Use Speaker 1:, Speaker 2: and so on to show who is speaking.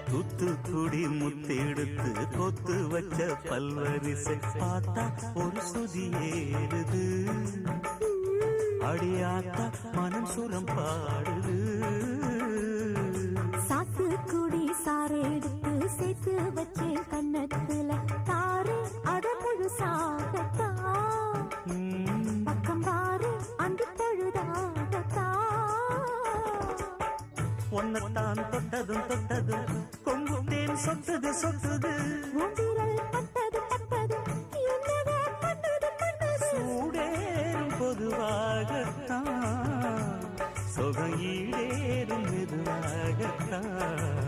Speaker 1: தூத்துக்குடி முத்தெடுத்து கொத்து வச்ச பல்வரிசை பார்த்தா ஒரு சுதி ஏறுது. அடியாத்தா மனம் சுரம் பாடுது.
Speaker 2: சாத்துக்குடி சாரை எடுத்து சேர்த்து வச்சே கண்ணத்துல தாரு அட முழுசாகத்தா. பக்கம் பாரு அன்று பொழுதாகத்தா.
Speaker 1: ஒன்னத்தான் தொட்டதும் தொட்டதும் கொங்கும் தேன் சொட்டுது சொட்டுது.
Speaker 2: உந்திரல் பட்டது பட்டது என்னவோ பண்ணது பண்ணது.
Speaker 1: சூடேறும் பொதுவாகத்தான் சுகம் ஈடேறும் மெதுவாகத்தான்.